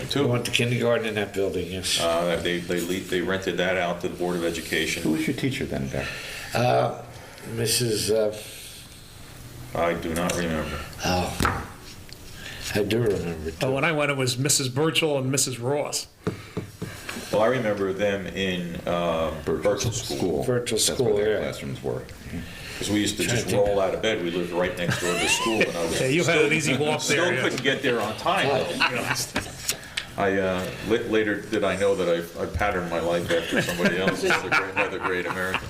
I too. went to kindergarten in that building, yes. They rented that out to the Board of Who Education. was your teacher then, Beck? Mrs. I do not remember. I do remember too. Oh, when I went, it was Mrs. Burchell and Mrs. Ross. Well, I remember them in virtual school. Virtual That's school, where their yeah. classrooms were. Because we used to just roll out of bed. We lived right next door to the school. And I was Yeah, you had an easy walk still there. Yeah. couldn't get there on time, though. Later did I know that I patterned my life after somebody else, another great American.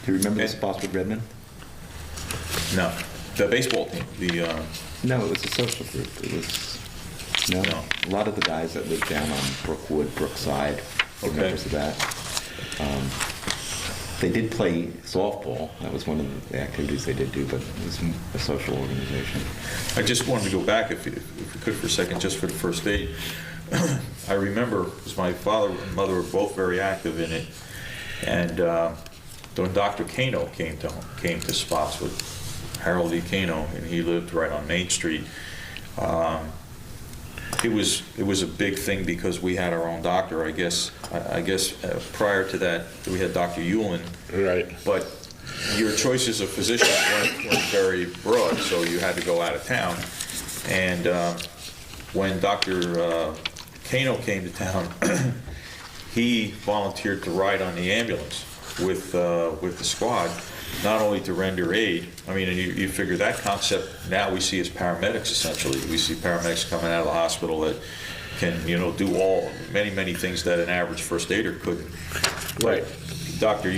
Do you remember the Spotswood Redmen? No, the baseball team, No, it was a social group. It was, no, No. a lot of the guys that lived down on Brookwood, Brookside, were Okay. members of that. They did play softball. That was one of the activities they did do, but it was a social organization. I just wanted to go back, if we could, for a second, just for the first aid. I remember, because my father and mother were both very active in it, and when Dr. Kano came to Spotswood, Harold E. Kano, and he lived right on Main Street. It was a big thing because we had our own doctor. I guess prior to that we had Dr. Hewlin. Right. But your choices of physicians weren't very broad, so you had to go out of town. And when Dr. Kano came to town, he volunteered to ride on the ambulance with the squad, not only to render aid. I mean, and you figure that concept now we see as paramedics, essentially. We see paramedics coming out of the hospital that can, do many things that an average first aider couldn't. Right. Dr.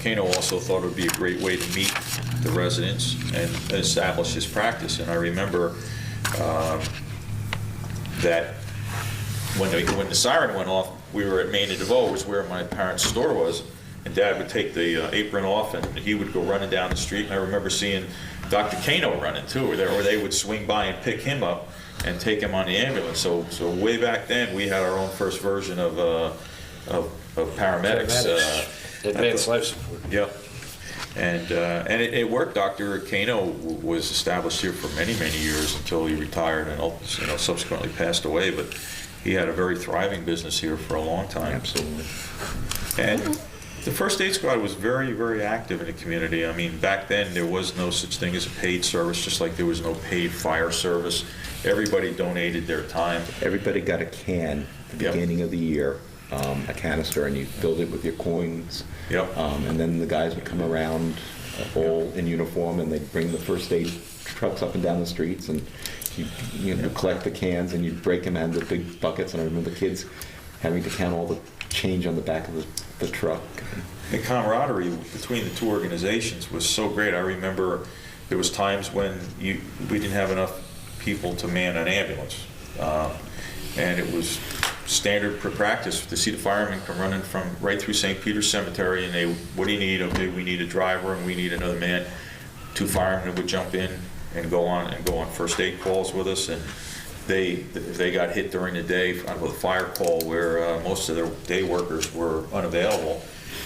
Kano also thought it would be a great way to meet the residents and establish his practice. And I remember that when the siren went off, we were at Main and DeVoe, was where my parents' store was. And Dad would take the apron off, and he would go running down the street. And I remember seeing Dr. Kano running too, or they would swing by and pick him up and take him on the ambulance. So way back then, we had our own first version of paramedics. Advanced life support. Yep. And it worked. Dr. Kano was established here for many years until he retired and subsequently passed away. But he had a very thriving business here for a long time. Absolutely. And the first aid squad was very active in the community. I mean, back then there was no such thing as a paid service, just like there was no paid fire service. Everybody donated their time. Everybody got a can at the Yep. beginning of the year, a canister, and you filled it with your coins. Yep. And then the guys would come around all in uniform, and they'd bring the first aid trucks up and down the streets, and you'd collect the cans, and you'd break them into the big buckets. And I remember the kids having to count all the change on the back of the truck. The camaraderie between the two organizations was so great. I remember there was times when we didn't have enough people to man an ambulance. And it was standard practice to see the firemen come running from right through St. Peter's Cemetery, and what do you need? Okay, we need a driver and we need another man. 2 firemen would jump in and go on first aid calls with us, and if they got hit during the day with a fire call where most of their day workers were unavailable,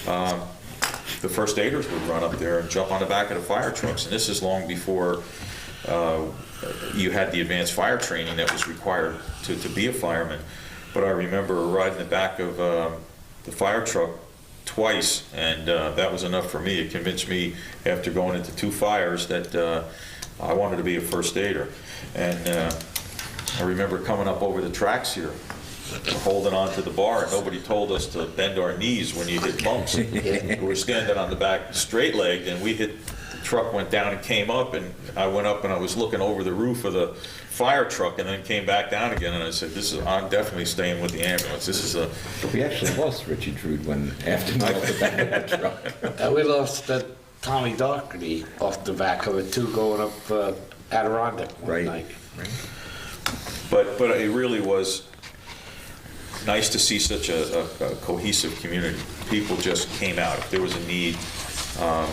the first aiders would run up there and jump on the back of the fire trucks. And this is long before you had the advanced fire training that was required to be a fireman. But I remember riding the back of the fire truck twice, and that was enough for me. It convinced me, after going into 2 fires, that I wanted to be a first aider. And I remember coming up over the tracks here, holding on to the bar, and nobody told us to bend our knees when you hit bumps. We were standing on the back straight-legged, and the truck went down and came up, and I went up and I was looking over the roof of the fire truck and then came back down again, and I said, I'm definitely staying with the ambulance. We actually lost Richie Drude after we got the back of the truck. And we lost Tommy Doherty off the back of it too, going up Adirondack one night. Right. But it really was nice to see such a cohesive community. People just came out. If there was a need,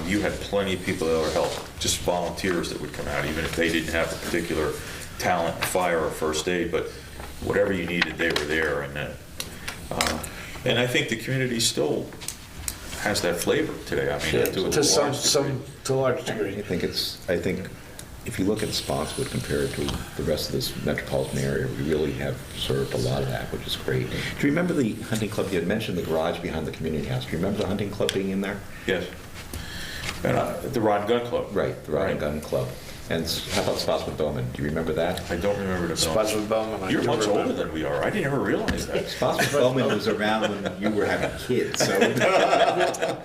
you had plenty of people that would help, just volunteers that would come out, even if they didn't have the particular talent in fire or first aid, but whatever you needed, they were there. And I think the community still has that flavor today. I mean, To a large degree. I think if you look at Spotswood compared to the rest of this metropolitan area, we really have served a lot of that, which is great. Do you remember the hunting club? You had mentioned the garage behind the community house. Do you remember the hunting club being in there? Yes. And the Rod and Gun Club. Right, the Rod and Gun Club. And how about Spotswood Bowman? Do you remember that? I don't remember the Spotswood Bowman. You're much older than we are. I didn't ever realize that. Spotswood Bowman was around when you were having kids, so.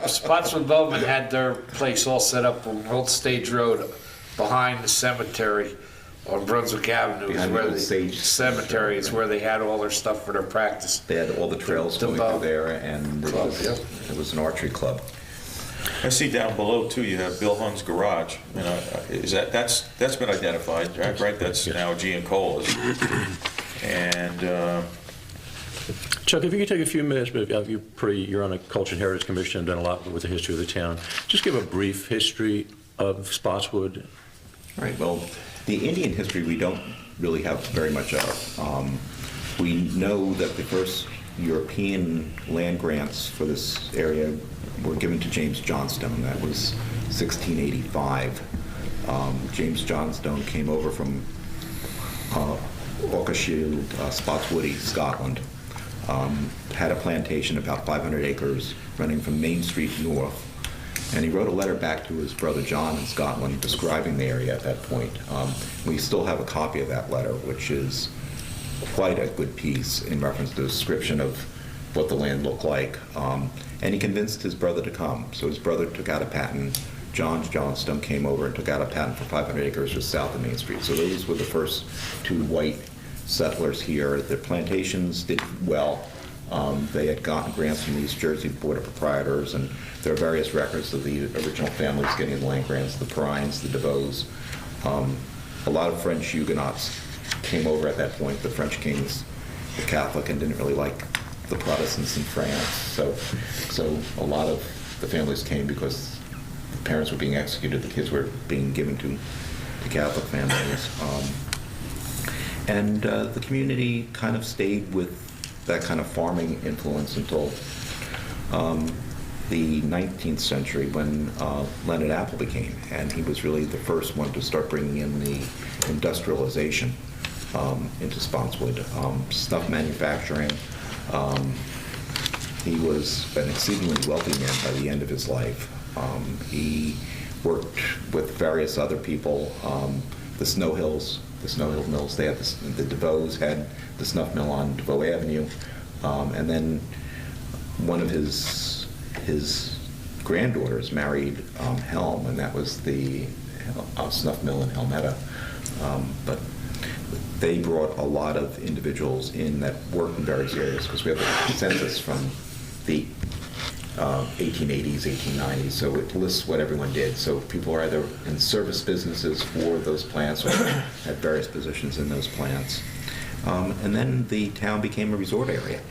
Spotswood Bowman had their place all set up on Old Stage Road behind the cemetery on Brunswick Avenue. Behind the Old Stage Cemetery is where they had all their stuff for their practice. They had all the trails going through there, and Club, yep. it was an archery club. I see down below too, you have Bill Hunn's Garage. You know, that's been identified, right? That's now G and Cole. And Chuck, if you could take a few minutes, but you're on a Culture and Heritage Commission and done a lot with the history of the town. Just give a brief history of Spotswood. Right, well, the Indian history we don't really have very much of. We know that the first European land grants for this area were given to James Johnstone. That was 1685. James Johnstone came over from Auchashield, Spotswood, Scotland. Had a plantation about 500 acres running from Main Street north. And he wrote a letter back to his brother John in Scotland describing the area at that point. We still have a copy of that letter, which is quite a good piece in reference to the description of what the land looked like. And he convinced his brother to come. So his brother took out a patent. John Johnstone came over and took out a patent for 500 acres just south of Main Street. So those were the first two white settlers here. Their plantations did well. They had gotten grants from the East Jersey Board of Proprietors, and there are various records of the original families getting the land grants, the Perrines, the DeVoes. A lot of French Huguenots came over at that point. The French kings were Catholic and didn't really like the Protestants in France. So a lot of the families came because the parents were being executed, the kids were being given to Catholic families. And the community kind of stayed with that kind of farming influence until the 19th century when Leonard Appleby came, and he was really the first one to start bringing in the industrialization into Spotswood. Snuff manufacturing. He was an exceedingly wealthy man by the end of his life. He worked with various other people. The Snow Hill Mills, they had the DeVoes had the snuff mill on DeVoe Avenue, and then one of his granddaughters married Helm, and that was the snuff mill in Helmetta. But they brought a lot of individuals in that worked in various areas, because we have a census from the 1880s, 1890s, so it lists what everyone did. So people are either in service businesses for those plants or had various positions in those plants. And then the town became a resort area.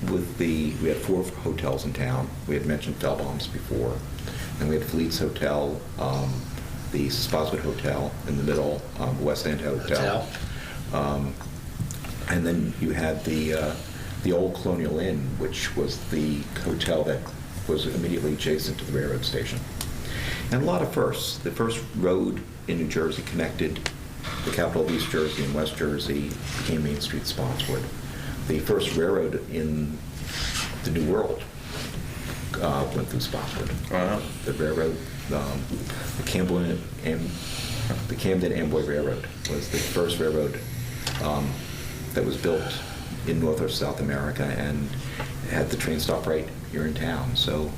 We had 4 hotels in town. We had mentioned Feldbaum's before. And we had Fleet's Hotel, the Spotswood Hotel in the middle, West End Hotel. And then you had the old Colonial Inn, which was the hotel that was immediately adjacent to the railroad station. And a lot of firsts. The first road in New Jersey connected the capital of East Jersey and West Jersey became Main Street Spotswood. The first railroad in the New World went through Spotswood. The railroad, the Camden Amboy Railroad was the first railroad that was built in North or South America, and had the train stop right here in town. So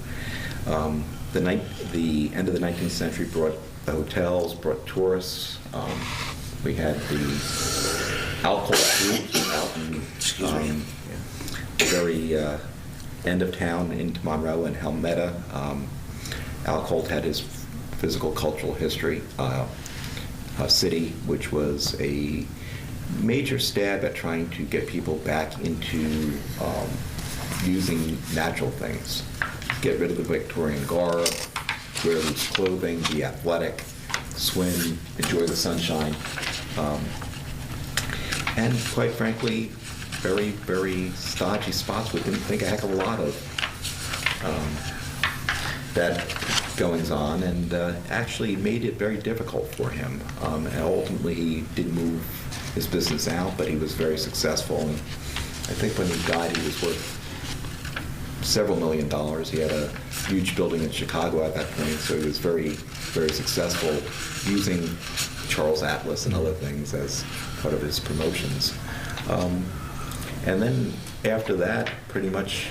the end of the 19th century brought the hotels, brought tourists. We had the alcohol groups out in the very end of town into Monroe and Helmetta. Alcohol had his physical cultural history. City, which was a major stab at trying to get people back into using natural things. Get rid of the Victorian garb, wear loose clothing, be athletic, swim, enjoy the sunshine. And quite frankly, very, very stodgy Spotswood didn't think a heck of a lot of that goings-on, and actually made it very difficult for him. And ultimately, he did move his business out, but he was very successful. And I think when he died, he was worth several $1 million. He had a huge building in Chicago at that point, so he was very, very successful using Charles Atlas and other things as part of his promotions. And then after that, pretty much,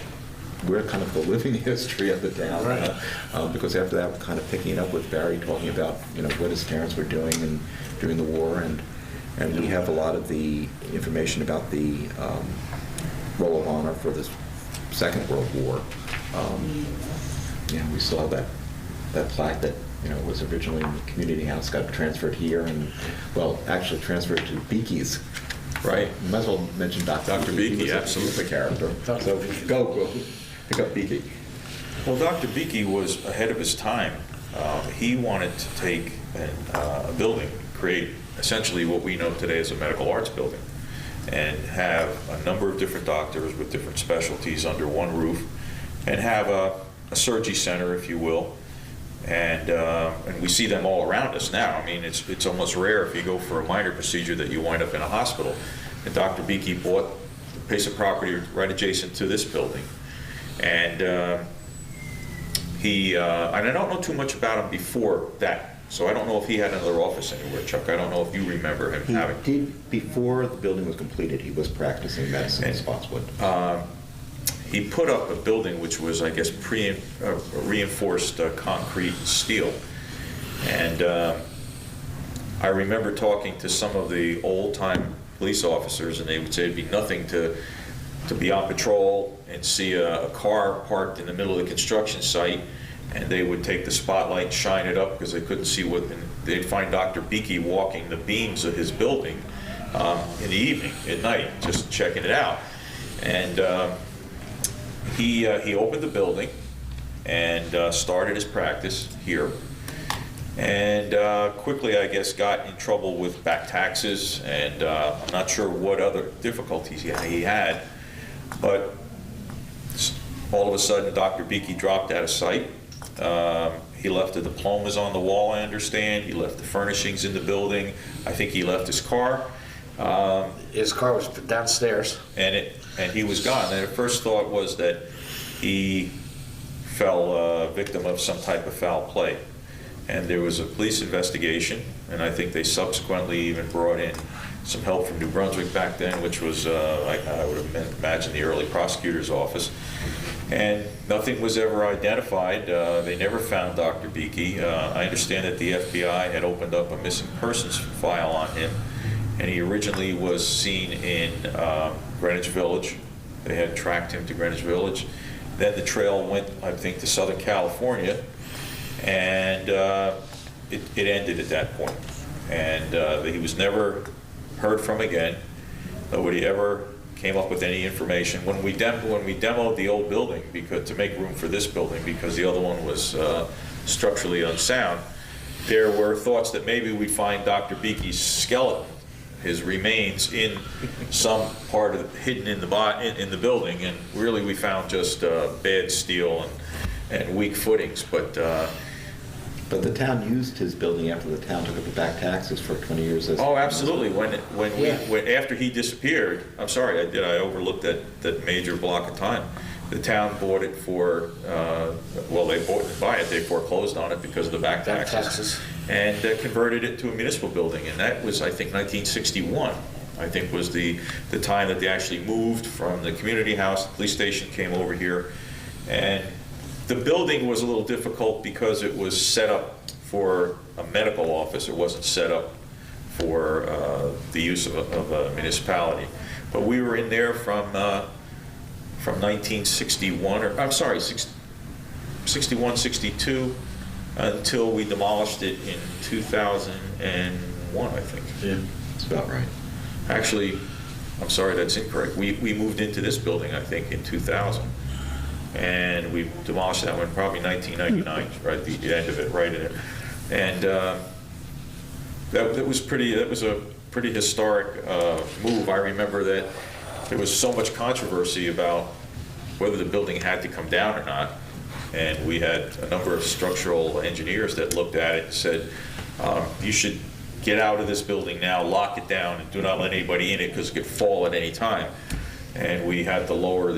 we're kind of the living history of the town. Right. Because after that, we're kind of picking it up with Barry talking about, what his parents were doing and during the war, and we have a lot of the information about the Roll of Honor for the Second World War. We saw that plaque that was originally in the community house, got transferred here, and actually transferred to Beakey's. Right. You might as well mention Dr. Beakey, He was absolutely. a character. Dr. So Beakey. go pick up Beakey. Well, Dr. Beakey was ahead of his time. He wanted to take a building, create essentially what we know today as a medical arts building, and have a number of different doctors with different specialties under one roof, and have a surgery center, if you will. And we see them all around us now. I mean, it's almost rare if you go for a minor procedure that you wind up in a hospital. And Dr. Beakey bought a piece of property right adjacent to this building. And and I don't know too much about him before that. So I don't know if he had another office anywhere, Chuck. I don't know if you remember him having. He did, before the building was completed, he was practicing medicine in Spotswood. He put up a building which was, I guess, reinforced concrete and steel. And I remember talking to some of the old-time police officers, and they would say it'd be nothing to be on patrol and see a car parked in the middle of the construction site, and they would take the spotlight and shine it up because they couldn't see what, and they'd find Dr. Beakey walking the beams of his building in the evening, at night, just checking it out. And he opened the building and started his practice here, and quickly, I guess, got in trouble with back taxes, and I'm not sure what other difficulties he had, but all of a sudden, Dr. Beakey dropped out of sight. He left the diplomas on the wall, I understand. He left the furnishings in the building. I think he left his car. His car was downstairs. And he was gone. And the first thought was that he fell victim of some type of foul play. And there was a police investigation, and I think they subsequently even brought in some help from New Brunswick back then, which was, I would imagine, the early prosecutor's office. And nothing was ever identified. They never found Dr. Beakey. I understand that the FBI had opened up a missing persons file on him, and he originally was seen in Greenwich Village. They had tracked him to Greenwich Village. Then the trail went, I think, to Southern California, and it ended at that point. And he was never heard from again. Nobody ever came up with any information. When we demoed the old building to make room for this building, because the other one was structurally unsound, there were thoughts that maybe we'd find Dr. Beakey's skeleton, his remains, in some part of hidden in the building, and really we found just bad steel and weak footings. But the town used his building after the town took up the back taxes for 20 years. Oh, absolutely. When after he disappeared, I'm sorry, I overlooked that major block of time. The town bought it for, they didn't buy it, they foreclosed on it because of the back taxes. And converted it to a municipal building. And that was, I think, 1961, I think, was the time that they actually moved from the community house. The police station came over here. And the building was a little difficult because it was set up for a medical office. It wasn't set up for the use of a municipality. But we were in there from 1961, 61, 62, until we demolished it in 2001, I think. Yeah, that's about right. Actually, I'm sorry, that's incorrect. We moved into this building, I think, in 2000. And we demolished that one probably 1999, right, the end of it, right in it. And that was a pretty historic move. I remember that there was so much controversy about whether the building had to come down or not. And we had a number of structural engineers that looked at it and said, you should get out of this building now, lock it down, and do not let anybody in it because it could fall at any time. And we had to lower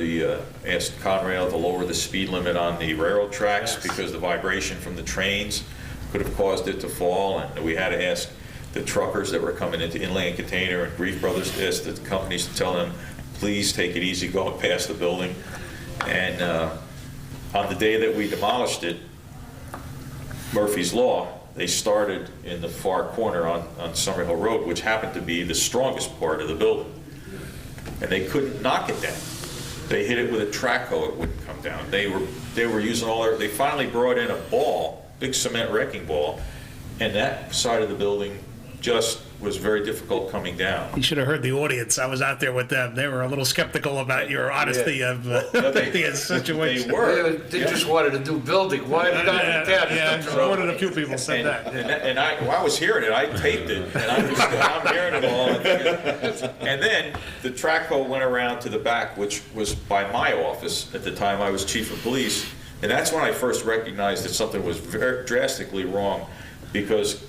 asked Conrail to lower the speed limit on the railroad tracks because the vibration from the trains could have caused it to fall. And we had to ask the truckers that were coming into Inland Container and Grief Brothers to ask the companies to tell them, please take it easy going past the building. And on the day that we demolished it, Murphy's Law, they started in the far corner on Summerhill Road, which happened to be the strongest part of the building. And they couldn't knock it down. They hit it with a track hoe, it wouldn't come down. They were using they finally brought in a ball, big cement wrecking ball, and that side of the building just was very difficult coming down. You should have heard the audience. I was out there with them. They were a little skeptical about your honesty of the situation. They were. They just wanted to do building. Why did I do that? Yeah, one of the few people said that. And I was hearing it, I taped it, and I'm hearing it all. And then the track hoe went around to the back, which was by my office at the time. I was chief of police, and that's when I first recognized that something was very drastically wrong, because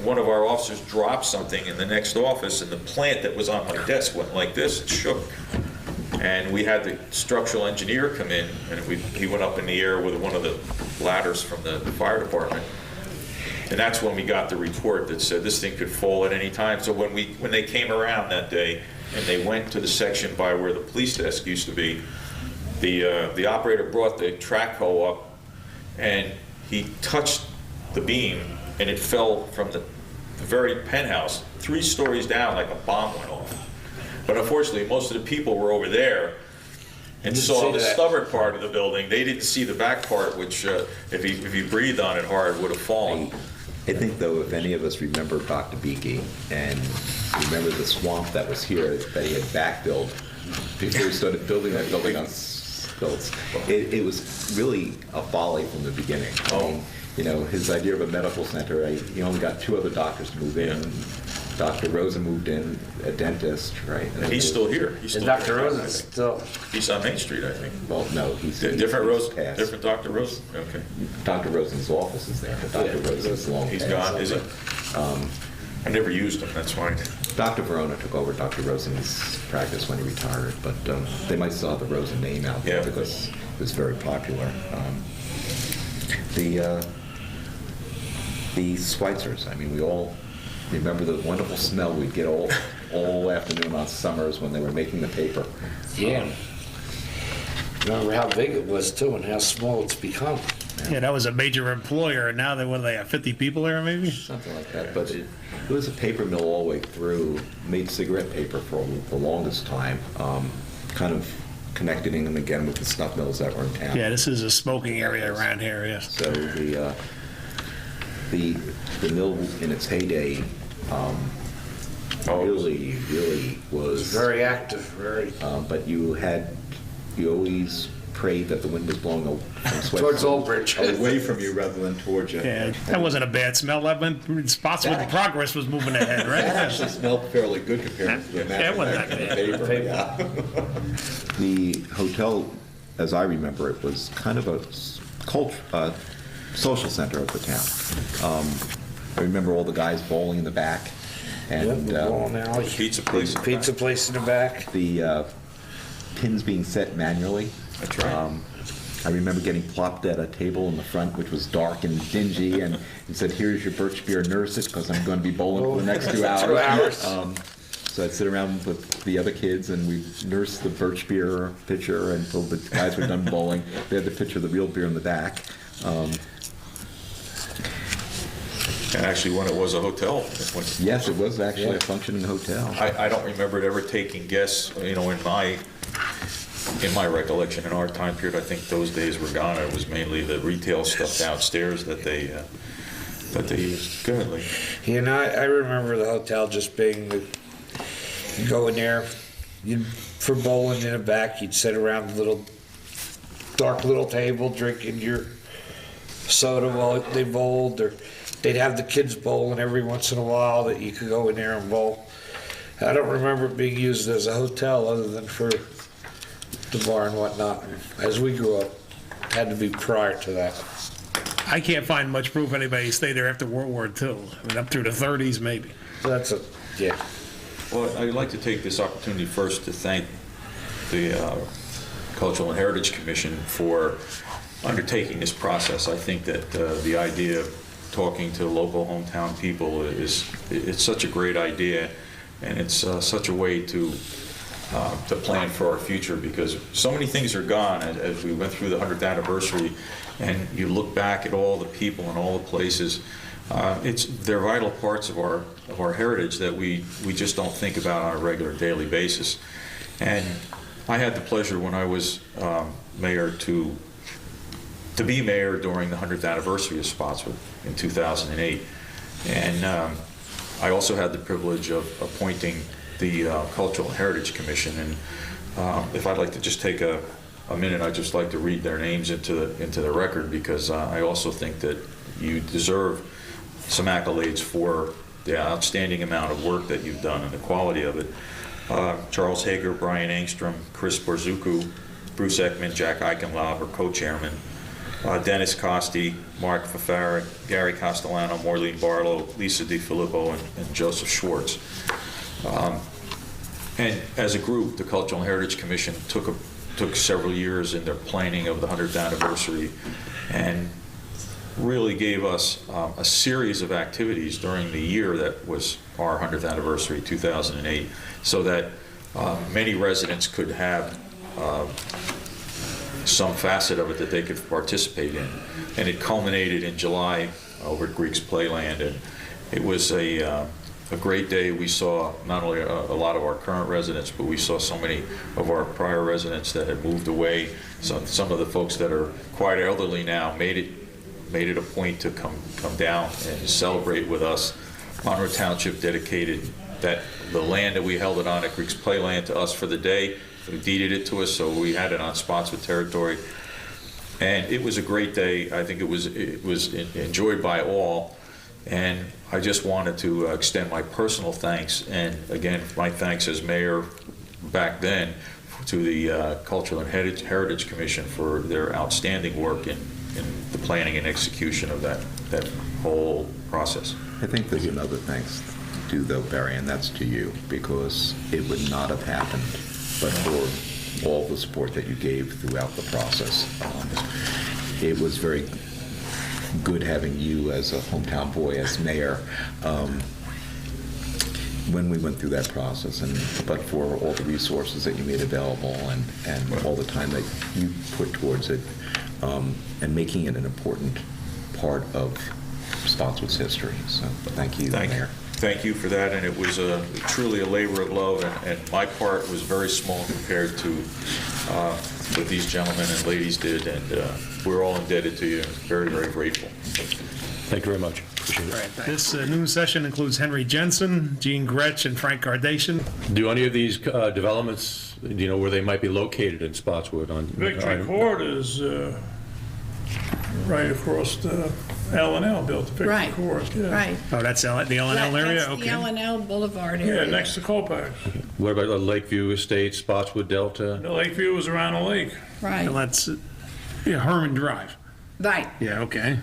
one of our officers dropped something in the next office, and the plant that was on my desk went like this, it shook. And we had the structural engineer come in, and he went up in the air with one of the ladders from the fire department. And that's when we got the report that said this thing could fall at any time. So when they came around that day and they went to the section by where the police desk used to be, the operator brought the track hoe up, and he touched the beam, and it fell from the very penthouse 3 stories down like a bomb went off. But unfortunately, most of the people were over there and saw the stubborn part of the building. They didn't see the back part, which if he breathed on it hard, would have fallen. I think, though, if any of us remember Dr. Beakey and remember the swamp that was here that he had backfilled before he started building that building on stilts, it was really a folly from the beginning. I mean, you know, his idea of a medical center, he only got 2 other doctors to move in. Dr. Rosen moved in, a dentist, right? And he's still here. He's still Dr. here, Rosen's still. He's on Main Street, I think. Well, no, he's Different he's Rosen, passed. different Dr. Rosen? Okay. Dr. Rosen's office is there, but Dr. Rosen's long He's passed. gone, is he? I never used him, that's why. Dr. Verona took over Dr. Rosen's practice when he retired, but they might still have the Rosen name out there because it was very popular. The Schweitzers, I mean, we all remember the wonderful smell we'd get all afternoon on summers when they were making the paper. Yeah. Remember how big it was too, and how small it's become. Yeah, that was a major employer, and now they have 50 people there maybe? Something like that, but it was a paper mill all the way through, made cigarette paper for the longest time, kind of connecting them again with the snuff mills that were in town. Yeah, this is a smoking area around here, yes. So the mill in its heyday really was Very active, very. but you always prayed that the wind was blowing Towards Old Bridge. away from you rather than towards you. Yeah, that wasn't a bad smell. That went Spotswood Progress was moving ahead, right? That actually smelled fairly good compared to the Yeah, it wasn't that bad. paper. Yeah. The hotel, as I remember it, was kind of a social center of the town. I remember all the guys bowling in the back, and Bowling alley. Pizza place. Pizza place in the back. the pins being set manually. That's right. I remember getting plopped at a table in the front, which was dark and dingy, and he said, "Here's your birch beer, nurse it, because I'm going to be bowling for the next 2 hours." 2 hours. So I'd sit around with the other kids, and we'd nurse the birch beer pitcher until the guys were done bowling. They had the pitcher of the real beer in the back. And actually, when it was a hotel. Yes, it was actually a functioning hotel. I don't remember it ever taking guests, you know, in my recollection, in our time period, I think those days were gone. It was mainly the retail stuff downstairs that they used. Go ahead, Lee. You know, I remember the hotel just being, you go in there, for bowling in the back, you'd sit around the dark little table drinking your soda while they bowled, or they'd have the kids bowling every once in a while that you could go in there and bowl. I don't remember it being used as a hotel other than for the bar and whatnot as we grew up. had to be prior to that. I can't find much proof anybody stayed there after World War II. I mean, up through the 30s, maybe. That's a, yeah. Well, I'd like to take this opportunity first to thank the Cultural and Heritage Commission for undertaking this process. I think that the idea of talking to local hometown people it's such a great idea, and it's such a way to plan for our future, because so many things are gone as we went through the 100th anniversary, and you look back at all the people and all the places. They're vital parts of our heritage that we just don't think about on a regular daily basis. And I had the pleasure when I was mayor to be mayor during the 100th anniversary of Spotswood in 2008. And I also had the privilege of appointing the Cultural and Heritage Commission. And if I'd like to just take a minute, I'd just like to read their names into the record, because I also think that you deserve some accolades for the outstanding amount of work that you've done and the quality of it. Charles Hager, Brian Engstrom, Chris Borzuku, Bruce Ekman, Jack Eichenlaub are co-chairman. Dennis Costi, Mark Fafara, Gary Castellano, Maureen Barlow, Lisa DiFilippo, and Joseph Schwartz. And as a group, the Cultural and Heritage Commission took several years in their planning of the 100th anniversary, and really gave us a series of activities during the year that was our 100th anniversary, 2008, so that many residents could have some facet of it that they could participate in. And it culminated in July over at Greeks Playland, and it was a great day. We saw not only a lot of our current residents, but we saw so many of our prior residents that had moved away. Some of the folks that are quite elderly now made it a point to come down and celebrate with us. Monroe Township dedicated the land that we held it on at Greeks Playland to us for the day. They deeded it to us, so we had it on Spotswood territory. And it was a great day. I think it was enjoyed by all. And I just wanted to extend my personal thanks, and again, my thanks as mayor back then, to the Cultural and Heritage Commission for their outstanding work in the planning and execution of that whole process. I think there's another thanks due, though, Barry, and that's to you, because it would not have happened but for all the support that you gave throughout the process. It was very good having you as a hometown boy, as mayor, when we went through that process, but for all the resources that you made available and all the time that you put towards it, and making it an important part of Spotswood's history. So thank you, Mayor. Thank you for that, and it was truly a labor of love, and my part was very small compared to what these gentlemen and ladies did, and we're all indebted to you. Very, very grateful. Thank you very much. Appreciate it. All right, this noon session includes Henry Jensen, Gene Gretsch, and Frank Kardashian. Do any of these developments, do you know where they might be located in Spotswood? Victory Court is right across the L&L, built the Victory Right, Court. Yeah. right. Oh, that's the L&L area? That's Okay. the L&L Boulevard area. Yeah, next to Colpax. What about the Lakeview Estates, Spotswood Delta? The Lakeview was around the lake. Right, Well, that's Herman Drive. right. Yeah, okay.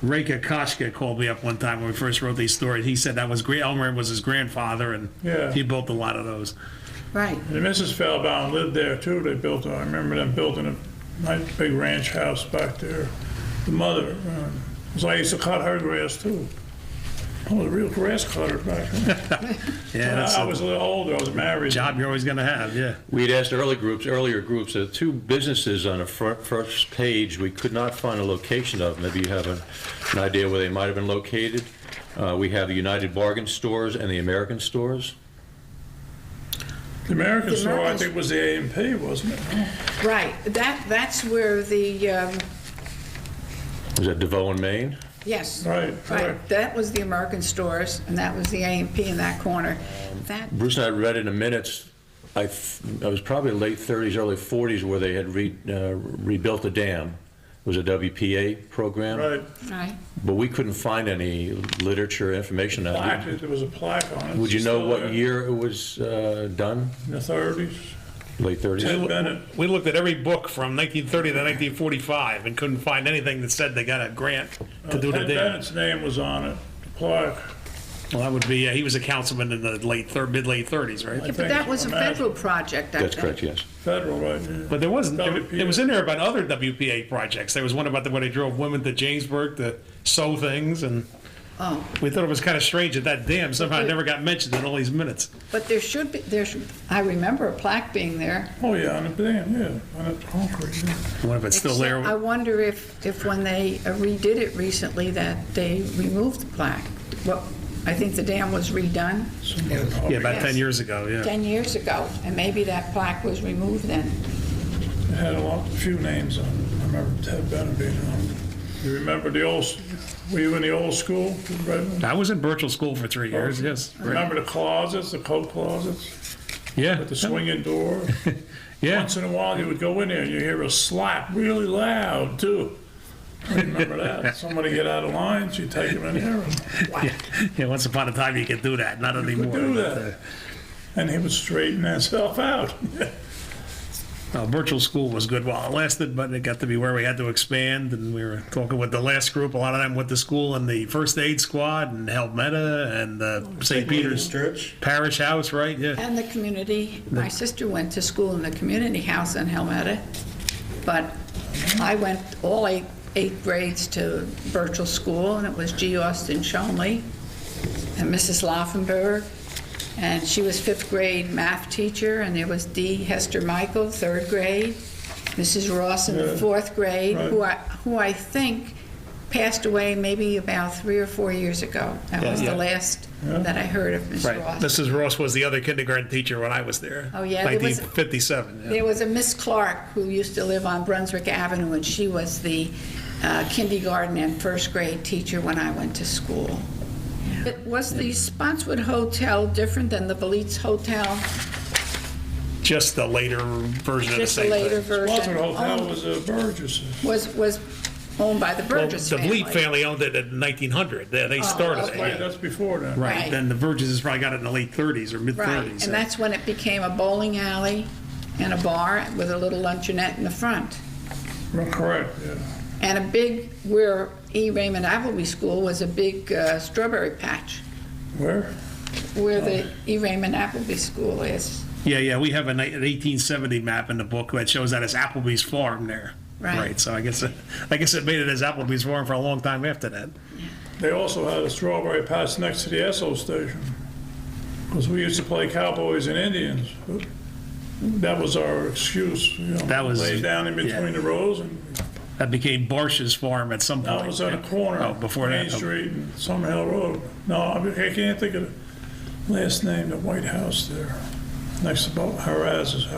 Reka Koshka called me up one time when we first wrote these stories. He said that was Elmer was his grandfather, and Yeah. he built a lot of those. Right. And Mrs. Feldbaum lived there too. I remember them building a nice big ranch house back there. The mother, so I used to cut her grass too. I was a real grass cutter back then. Yeah, that's I a was a little older. I was married. job you're always going to have, yeah. We'd asked earlier groups, two businesses on the first page, we could not find a location of them. Maybe you have an idea where they might have been located. We have the United Bargain Stores and the American Stores. The American store, I American- think, was the A&P, wasn't it? Right. That's where the, Was that DeVoe in Maine? yes. Right, Right. right. That was the American stores, and that was the A&P in that corner. That, Bruce and I read in the minutes, I was probably late 30s, early 40s, where they had rebuilt the dam. It was a WPA program. Right. right. But we couldn't find any literature, information on Plaque, it. there was a plaque on it. Would you It's know still what there. year it was done? In the 30s. Late 30s? Ted Bennett. We looked at every book from 1930 to 1945 and couldn't find anything that said they got a grant to do the Ted dam. Bennett's name was on it, the plaque. Well, that would be, he was a councilman in the mid-late 30s, right? Yeah, but think that was a so, federal project, I That's think. correct, yes. Federal, right? Yeah. But there wasn't, WPA. it was in there about other WPA projects. There was one about where they drove women to Jamesburg to sew things, and Oh, we thought it was kind of strange that that dam somehow never got mentioned in all these minutes. but I remember a plaque being there. Oh, yeah, on the dam, yeah, on the concrete, yeah. I wonder if it's still Except I there. wonder if when they redid it recently, that they removed the plaque. Well, I think the dam was redone Yeah, about Yes. 10 years ago, yeah. 10 years ago, and maybe that plaque was removed then. It had a few names on it. I remember Ted Bennett being on it. You remember were you in the old school, Redmond? I was in Birchall School for 3 years, yes. Remember the closets, the coat closets, Yeah, with the swinging door? yeah. Once in a while, you would go in there and you hear a slap really loud, too. I remember that. Somebody get out of line, she'd take him in there. Yeah, once upon a time you could do that, not and anymore. do that. And he would straighten himself out. Virtual school was good while it lasted, but it got to be where we had to expand, and we were talking with the last group. A lot of them went to school in the first aid squad and Helmeta and St. Peter's Church. Parish House, right? Yeah. And the community, my sister went to school in the community house in Helmeta, but I went all eight grades to Birchall School, and it was G. Austin Shonley and Mrs. Laufenberg, and she was 5th grade math teacher, and there was D. Hester Michael, 3rd grade, Mrs. Ross in the Yeah, 4th grade, right. who I think passed away maybe about 3 or 4 years ago. That was yeah. the last that I heard of Miss Right. Ross. Mrs. Ross was the other kindergarten teacher when I was there. Oh, yeah, there was- 1957. Yeah. There was a Miss Clark who used to live on Brunswick Avenue, and she was the kindergarten and 1st grade teacher when I went to school. Was the Spotswood Hotel different than the Belitz Hotel? Just the later version of the Just a same later thing. version? Spotswood Hotel Owned- was Burgess's. Was owned by the Well, Burgess the family. Bleed family owned it in 1900. They started okay. it. Right, Yeah. that's before then. Right. Right. Then the Burgesses probably got it in the late 30s or mid 30s. Right, and that's when it became a bowling alley and a bar with a little luncheonette in the front. Correct, yeah. And a big, where E. Raymond Appleby School was a big strawberry patch, Where? where the E. Raymond Appleby School is. Yeah, we have an 1870 map in the book that shows that as Applebee's Farm there. Right. So I guess it made it as Applebee's Farm for a long time after that. They also had a strawberry patch next to the Esso station, because we used to play cowboys and Indians. That was our excuse, you know. That was- Lay down in between yeah. the rows, and That became Barsh's Farm at some point. that was on the corner Oh, of before Main that. Street and Summerhill Road. No, I can't think of the last name, the White House there, next to Haraz's house.